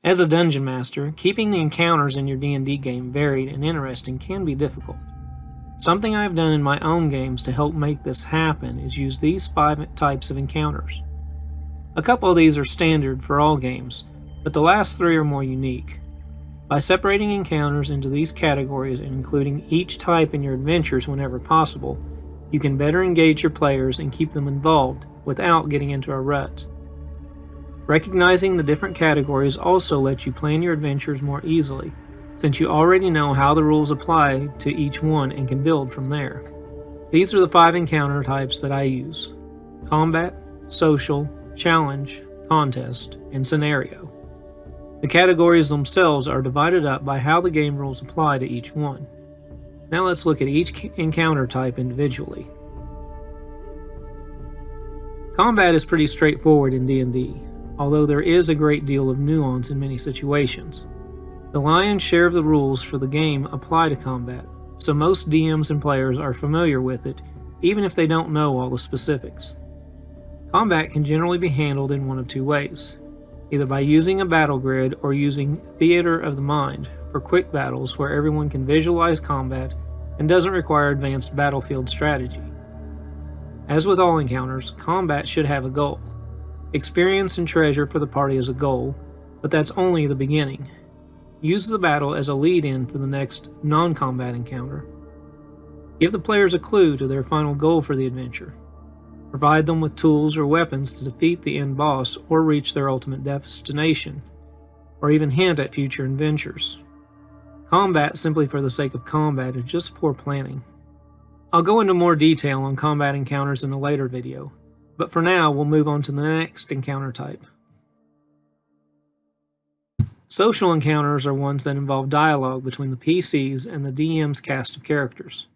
As a dungeon master, keeping the encounters in your D&D game varied and interesting can be difficult. Something I have done in my own games to help make this happen is use these 5 types of encounters. A couple of these are standard for all games, but the last 3 are more unique. By separating encounters into these categories and including each type in your adventures whenever possible, you can better engage your players and keep them involved without getting into a rut. Recognizing the different categories also lets you plan your adventures more easily, since you already know how the rules apply to each one and can build from there. These are the 5 encounter types that I use: combat, social, challenge, contest, and scenario. The categories themselves are divided up by how the game rules apply to each one. Now let's look at each encounter type individually. Combat is pretty straightforward in D&D, although there is a great deal of nuance in many situations. The lion's share of the rules for the game apply to combat, so most DMs and players are familiar with it, even if they don't know all the specifics. Combat can generally be handled in one of 2 ways, either by using a battle grid or using Theater of the Mind for quick battles where everyone can visualize combat and doesn't require advanced battlefield strategy. As with all encounters, combat should have a goal. Experience and treasure for the party is a goal, but that's only the beginning. Use the battle as a lead-in for the next non-combat encounter. Give the players a clue to their final goal for the adventure. Provide them with tools or weapons to defeat the end boss or reach their ultimate destination, or even hint at future adventures. Combat simply for the sake of combat is just poor planning. I'll go into more detail on combat encounters in a later video, but for now we'll move on to the next encounter type. Social encounters are ones that involve dialogue between the PCs and the DM's cast of characters.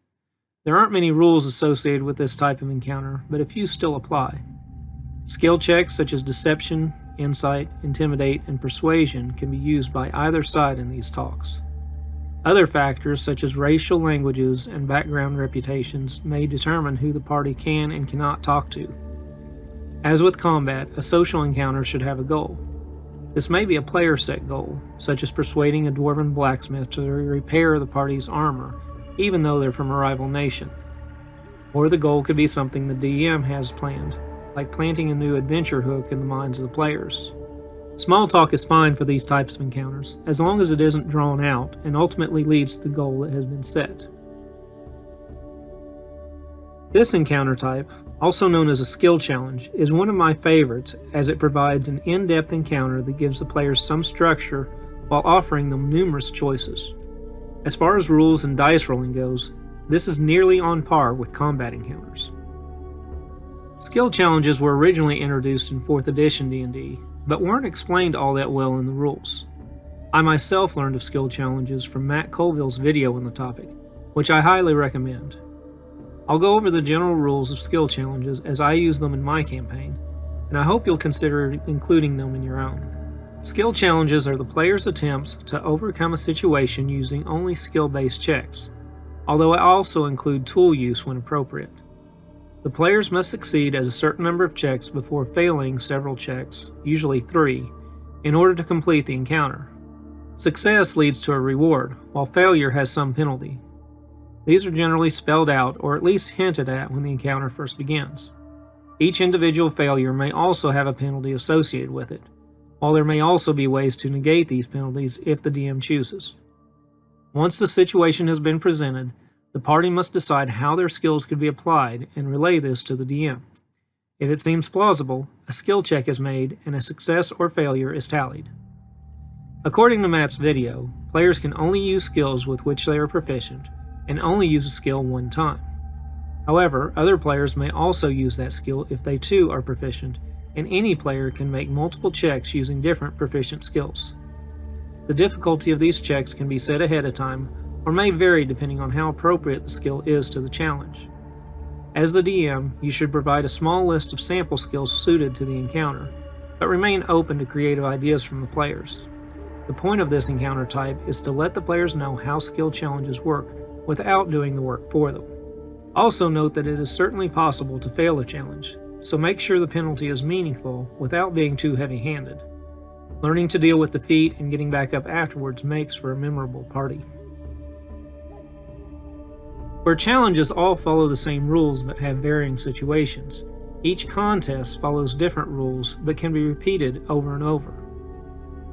There aren't many rules associated with this type of encounter, but a few still apply. Skill checks such as Deception, Insight, Intimidate, and Persuasion can be used by either side in these talks. Other factors such as racial languages and background reputations may determine who the party can and cannot talk to. As with combat, a social encounter should have a goal. This may be a player-set goal, such as persuading a dwarven blacksmith to repair the party's armor, even though they're from a rival nation. Or the goal could be something the DM has planned, like planting a new adventure hook in the minds of the players. Small talk is fine for these types of encounters, as long as it isn't drawn out and ultimately leads to the goal that has been set. This encounter type, also known as a skill challenge, is one of my favorites as it provides an in-depth encounter that gives the players some structure while offering them numerous choices. As far as rules and dice rolling goes, this is nearly on par with combat encounters. Skill challenges were originally introduced in 4th edition D&D, but weren't explained all that well in the rules. I myself learned of skill challenges from Matt Colville's video on the topic, which I highly recommend. I'll go over the general rules of skill challenges as I use them in my campaign, and I hope you'll consider including them in your own. Skill challenges are the player's attempts to overcome a situation using only skill-based checks, although I also include tool use when appropriate. The players must succeed at a certain number of checks before failing several checks, usually 3, in order to complete the encounter. Success leads to a reward, while failure has some penalty. These are generally spelled out or at least hinted at when the encounter first begins. Each individual failure may also have a penalty associated with it, while there may also be ways to negate these penalties if the DM chooses. Once the situation has been presented, the party must decide how their skills could be applied and relay this to the DM. If it seems plausible, a skill check is made and a success or failure is tallied. According to Matt's video, players can only use skills with which they are proficient and only use a skill one time. However, other players may also use that skill if they too are proficient, and any player can make multiple checks using different proficient skills. The difficulty of these checks can be set ahead of time or may vary depending on how appropriate the skill is to the challenge. As the DM, you should provide a small list of sample skills suited to the encounter, but remain open to creative ideas from the players. The point of this encounter type is to let the players know how skill challenges work without doing the work for them. Also note that it is certainly possible to fail a challenge, so make sure the penalty is meaningful without being too heavy-handed. Learning to deal with defeat and getting back up afterwards makes for a memorable party. Where challenges all follow the same rules but have varying situations, each contest follows different rules but can be repeated over and over.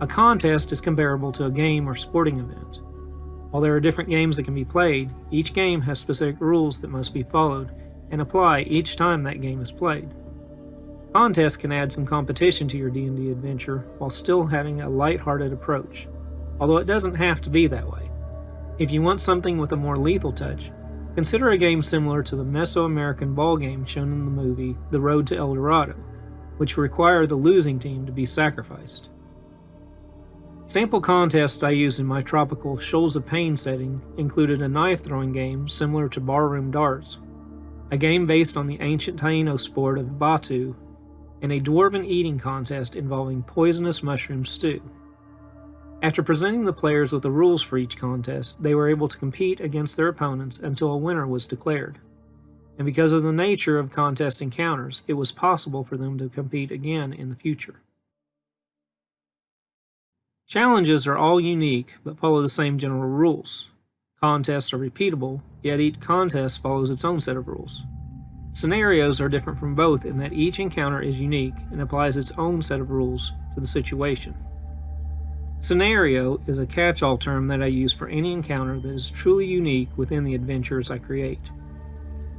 A contest is comparable to a game or sporting event. While there are different games that can be played, each game has specific rules that must be followed and apply each time that game is played. Contests can add some competition to your D&D adventure while still having a lighthearted approach, although it doesn't have to be that way. If you want something with a more lethal touch, consider a game similar to the Mesoamerican ball game shown in the movie The Road to El Dorado, which required the losing team to be sacrificed. Sample contests I used in my tropical Shoals of Pain setting included a knife-throwing game similar to barroom darts, a game based on the ancient Taino sport of Batu, and a dwarven eating contest involving poisonous mushroom stew. After presenting the players with the rules for each contest, they were able to compete against their opponents until a winner was declared. And because of the nature of contest encounters, it was possible for them to compete again in the future. Challenges are all unique, but follow the same general rules. Contests are repeatable, yet each contest follows its own set of rules. Scenarios are different from both in that each encounter is unique and applies its own set of rules to the situation. Scenario is a catch-all term that I use for any encounter that is truly unique within the adventures I create.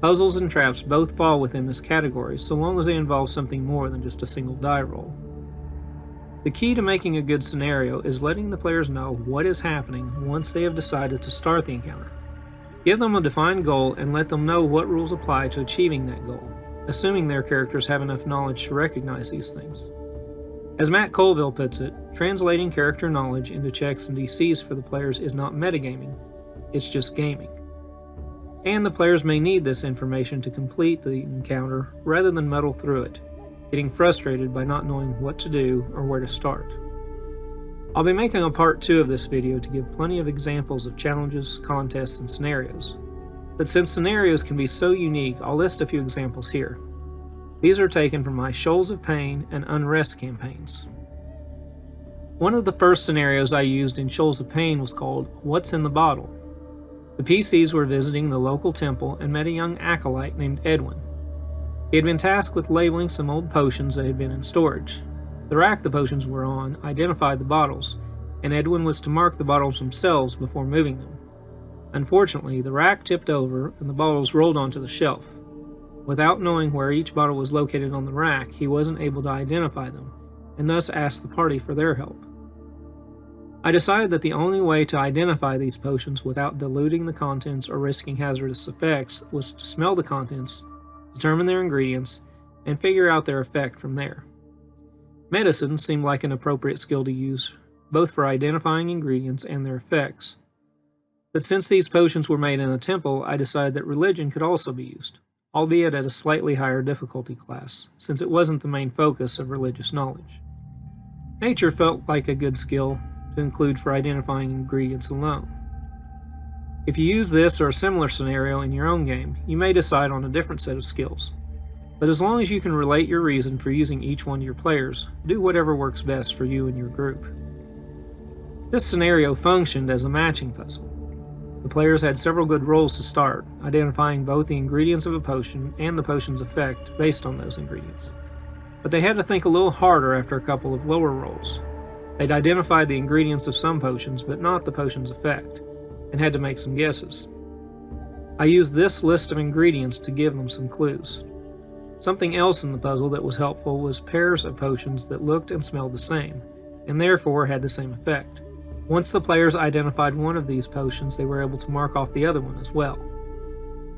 Puzzles and traps both fall within this category so long as they involve something more than just a single die roll. The key to making a good scenario is letting the players know what is happening once they have decided to start the encounter. Give them a defined goal and let them know what rules apply to achieving that goal, assuming their characters have enough knowledge to recognize these things. As Matt Colville puts it, translating character knowledge into checks and DCs for the players is not metagaming, it's just gaming. And the players may need this information to complete the encounter rather than muddle through it, getting frustrated by not knowing what to do or where to start. I'll be making a part 2 of this video to give plenty of examples of challenges, contests, and scenarios. But since scenarios can be so unique, I'll list a few examples here. These are taken from my Shoals of Pain and Unrest campaigns. One of the first scenarios I used in Shoals of Pain was called What's in the Bottle? The PCs were visiting the local temple and met a young acolyte named Edwin. He had been tasked with labeling some old potions that had been in storage. The rack the potions were on identified the bottles, and Edwin was to mark the bottles themselves before moving them. Unfortunately, the rack tipped over and the bottles rolled onto the shelf. Without knowing where each bottle was located on the rack, he wasn't able to identify them, and thus asked the party for their help. I decided that the only way to identify these potions without diluting the contents or risking hazardous effects was to smell the contents, determine their ingredients, and figure out their effect from there. Medicine seemed like an appropriate skill to use, both for identifying ingredients and their effects. But since these potions were made in a temple, I decided that religion could also be used, albeit at a slightly higher difficulty class, since it wasn't the main focus of religious knowledge. Nature felt like a good skill to include for identifying ingredients alone. If you use this or a similar scenario in your own game, you may decide on a different set of skills. But as long as you can relate your reason for using each one to your players, do whatever works best for you and your group. This scenario functioned as a matching puzzle. The players had several good rolls to start, identifying both the ingredients of a potion and the potion's effect based on those ingredients. But they had to think a little harder after a couple of lower rolls. They'd identified the ingredients of some potions, but not the potion's effect, and had to make some guesses. I used this list of ingredients to give them some clues. Something else in the puzzle that was helpful was pairs of potions that looked and smelled the same, and therefore had the same effect. Once the players identified one of these potions, they were able to mark off the other one as well.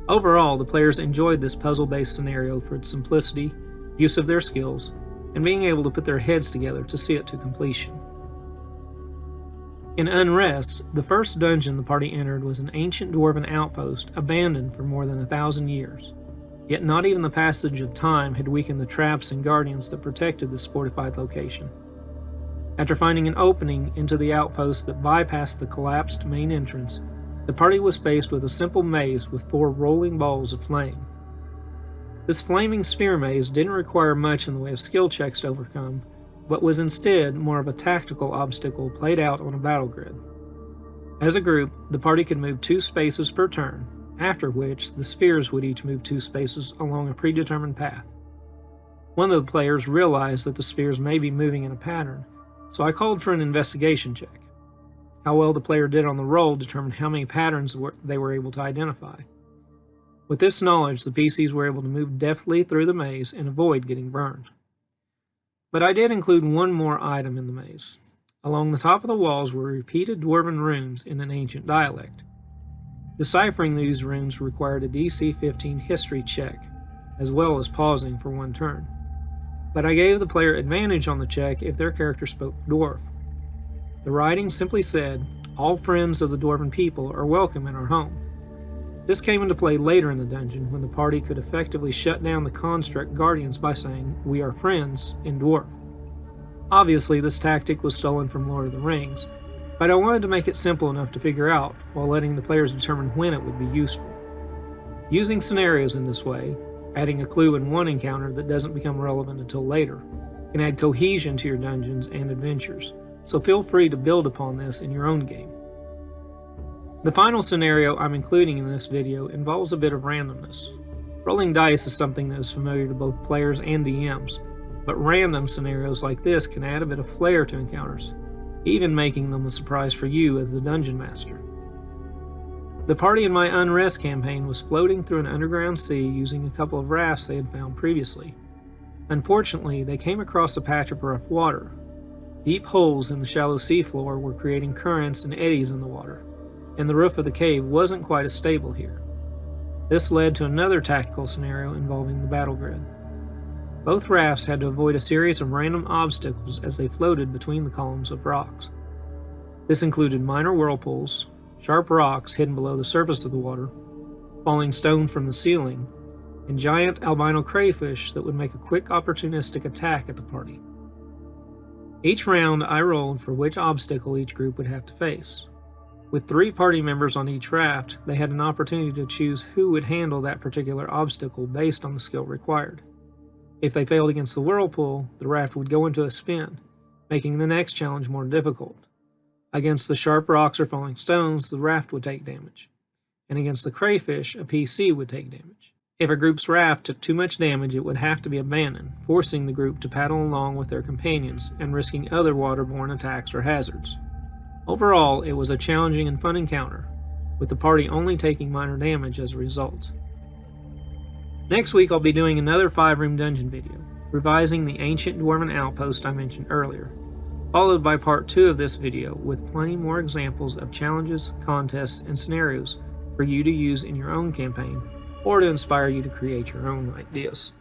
Overall, the players enjoyed this puzzle-based scenario for its simplicity, use of their skills, and being able to put their heads together to see it to completion. In Unrest, the first dungeon the party entered was an ancient dwarven outpost abandoned for more than 1,000 years. Yet not even the passage of time had weakened the traps and guardians that protected this fortified location. After finding an opening into the outpost that bypassed the collapsed main entrance, the party was faced with a simple maze with 4 rolling balls of flame. This flaming sphere maze didn't require much in the way of skill checks to overcome, but was instead more of a tactical obstacle played out on a battle grid. As a group, the party could move 2 spaces per turn, after which the spheres would each move 2 spaces along a predetermined path. One of the players realized that the spheres may be moving in a pattern, so I called for an investigation check. How well the player did on the roll determined how many patterns they were able to identify. With this knowledge, the PCs were able to move deftly through the maze and avoid getting burned. But I did include one more item in the maze. Along the top of the walls were repeated dwarven runes in an ancient dialect. Deciphering these runes required a DC 15 history check, as well as pausing for 1 turn. But I gave the player advantage on the check if their character spoke dwarf. The writing simply said, "All friends of the dwarven people are welcome in our home." This came into play later in the dungeon when the party could effectively shut down the construct guardians by saying, "We are friends" in dwarf. Obviously, this tactic was stolen from Lord of the Rings, but I wanted to make it simple enough to figure out while letting the players determine when it would be useful. Using scenarios in this way, adding a clue in one encounter that doesn't become relevant until later, can add cohesion to your dungeons and adventures, so feel free to build upon this in your own game. The final scenario I'm including in this video involves a bit of randomness. Rolling dice is something that is familiar to both players and DMs, but random scenarios like this can add a bit of flair to encounters, even making them a surprise for you as the dungeon master. The party in my Unrest campaign was floating through an underground sea using a couple of rafts they had found previously. Unfortunately, they came across a patch of rough water. Deep holes in the shallow seafloor were creating currents and eddies in the water, and the roof of the cave wasn't quite as stable here. This led to another tactical scenario involving the battle grid. Both rafts had to avoid a series of random obstacles as they floated between the columns of rocks. This included minor whirlpools, sharp rocks hidden below the surface of the water, falling stone from the ceiling, and giant albino crayfish that would make a quick opportunistic attack at the party. Each round I rolled for which obstacle each group would have to face. With 3 party members on each raft, they had an opportunity to choose who would handle that particular obstacle based on the skill required. If they failed against the whirlpool, the raft would go into a spin, making the next challenge more difficult. Against the sharp rocks or falling stones, the raft would take damage. And against the crayfish, a PC would take damage. If a group's raft took too much damage, it would have to be abandoned, forcing the group to paddle along with their companions and risking other waterborne attacks or hazards. Overall, it was a challenging and fun encounter, with the party only taking minor damage as a result. Next week I'll be doing another 5-room dungeon video, revising the ancient dwarven outpost I mentioned earlier, followed by part 2 of this video with plenty more examples of challenges, contests, and scenarios for you to use in your own campaign, or to inspire you to create your own ideas.